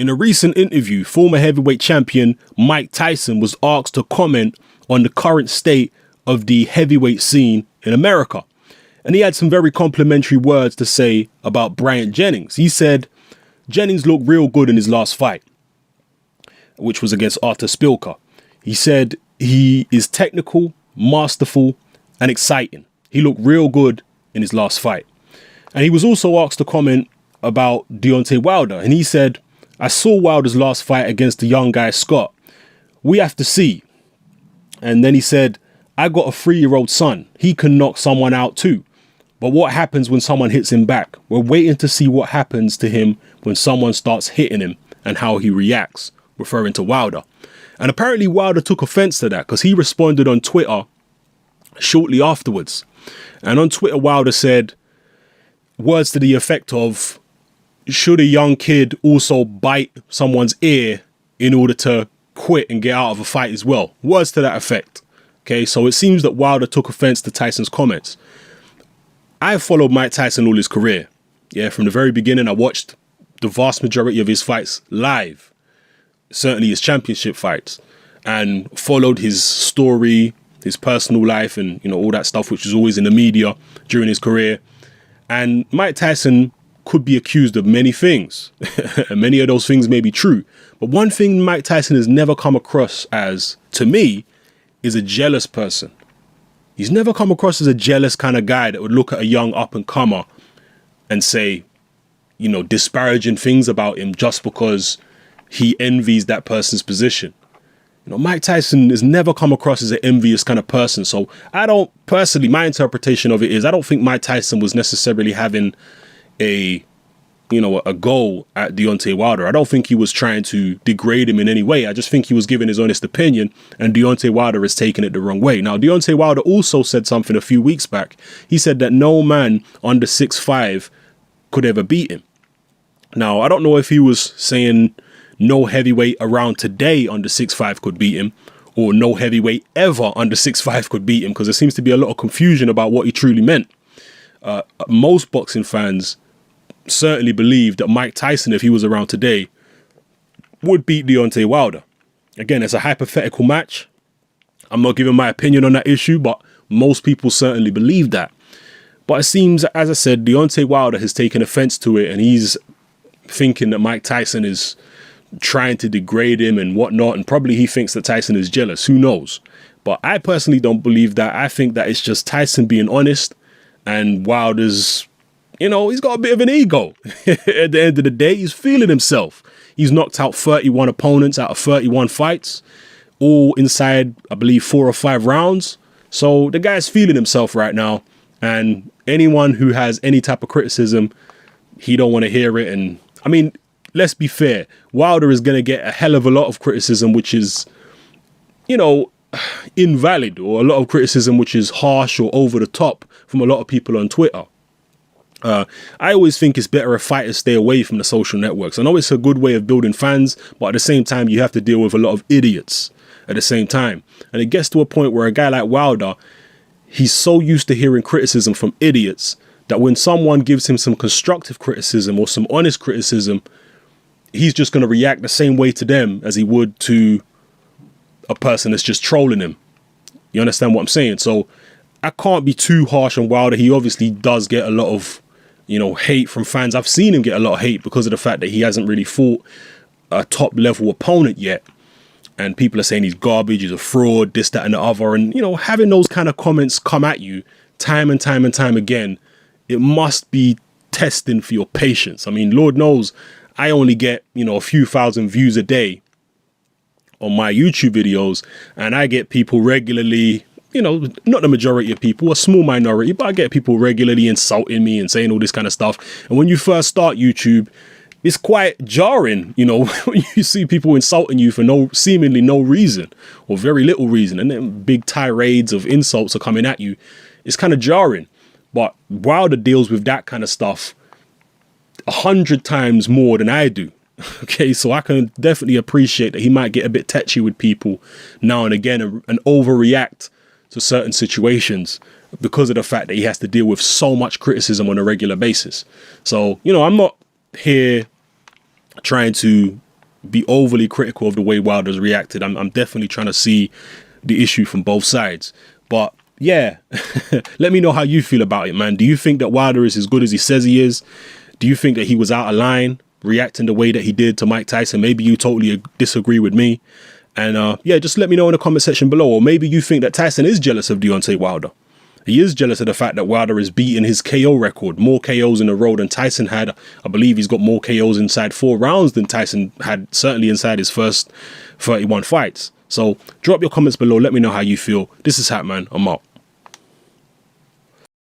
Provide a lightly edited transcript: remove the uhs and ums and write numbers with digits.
In a recent interview, former heavyweight champion Mike Tyson was asked to comment on the current state of the heavyweight scene in America. And he had some very complimentary words to say about Bryant Jennings. He said, Jennings looked real good in his last fight, which was against Arthur Spilka. He said he is technical, masterful, and exciting. He looked real good in his last fight. And he was also asked to comment about Deontay Wilder. And he said, I saw Wilder's last fight against the young guy, Scott. We have to see. And then he said, I got a 3-year-old son. He can knock someone out too. But what happens when someone hits him back? We're waiting to see what happens to him when someone starts hitting him and how he reacts, referring to Wilder. And apparently Wilder took offense to that because he responded on Twitter shortly afterwards. And on Twitter, Wilder said words to the effect of, should a young kid also bite someone's ear in order to quit and get out of a fight as well? Words to that effect. Okay, so it seems that Wilder took offense to Tyson's comments. I've followed Mike Tyson all his career. Yeah, from the very beginning, I watched the vast majority of his fights live, certainly his championship fights, and followed his story, his personal life, and all that stuff, which was always in the media during his career. And Mike Tyson could be accused of many things, and many of those things may be true. But one thing Mike Tyson has never come across as, to me, is a jealous person. He's never come across as a jealous kind of guy that would look at a young up-and-comer and say, disparaging things about him just because he envies that person's position. Mike Tyson has never come across as an envious kind of person. So I don't, personally, my interpretation of it is I don't think Mike Tyson was necessarily having a goal at Deontay Wilder. I don't think he was trying to degrade him in any way. I just think he was giving his honest opinion, and Deontay Wilder has taken it the wrong way. Now, Deontay Wilder also said something a few weeks back. He said that no man under 6'5" could ever beat him. Now, I don't know if he was saying no heavyweight around today under 6'5" could beat him, or no heavyweight ever under 6'5" could beat him, because there seems to be a lot of confusion about what he truly meant. Most boxing fans certainly believe that Mike Tyson, if he was around today, would beat Deontay Wilder. Again, it's a hypothetical match. I'm not giving my opinion on that issue, but most people certainly believe that. But it seems, as I said, Deontay Wilder has taken offense to it, and he's thinking that Mike Tyson is trying to degrade him and whatnot, and probably he thinks that Tyson is jealous. Who knows? But I personally don't believe that. I think that it's just Tyson being honest, and Wilder's, he's got a bit of an ego. At the end of the day, he's feeling himself. He's knocked out 31 opponents out of 31 fights, all inside, I believe, 4 or 5 rounds. So the guy's feeling himself right now. And anyone who has any type of criticism, he don't want to hear it. And I mean, let's be fair. Wilder is going to get a hell of a lot of criticism, which is, invalid, or a lot of criticism which is harsh or over the top from a lot of people on Twitter. I always think it's better if fighters stay away from the social networks. I know it's a good way of building fans, but at the same time, you have to deal with a lot of idiots at the same time. And it gets to a point where a guy like Wilder, he's so used to hearing criticism from idiots that when someone gives him some constructive criticism or some honest criticism, he's just going to react the same way to them as he would to a person that's just trolling him. You understand what I'm saying? So I can't be too harsh on Wilder. He obviously does get a lot of hate from fans. I've seen him get a lot of hate because of the fact that he hasn't really fought a top level opponent yet. And people are saying he's garbage, he's a fraud, this, that, and the other. And, having those kind of comments come at you time and time and time again, it must be testing for your patience. I mean, Lord knows I only get, a few thousand views a day on my YouTube videos, and I get people regularly, not the majority of people, a small minority, but I get people regularly insulting me and saying all this kind of stuff. And when you first start YouTube, it's quite jarring, when you see people insulting you for seemingly no reason or very little reason, and then big tirades of insults are coming at you. It's kind of jarring. But Wilder deals with that kind of stuff 100 times more than I do. Okay, so I can definitely appreciate that he might get a bit tetchy with people now and again and overreact to certain situations because of the fact that he has to deal with so much criticism on a regular basis. So, I'm not here trying to be overly critical of the way Wilder's reacted. I'm definitely trying to see the issue from both sides. But yeah, let me know how you feel about it, man. Do you think that Wilder is as good as he says he is? Do you think that he was out of line reacting the way that he did to Mike Tyson? Maybe you totally disagree with me. And yeah, just let me know in the comment section below. Or maybe you think that Tyson is jealous of Deontay Wilder. He is jealous of the fact that Wilder is beating his KO record, more KOs in a row than Tyson had. I believe he's got more KOs inside 4 rounds than Tyson had, certainly inside his first 31 fights. So drop your comments below. Let me know how you feel. This is Hat Man. I'm out.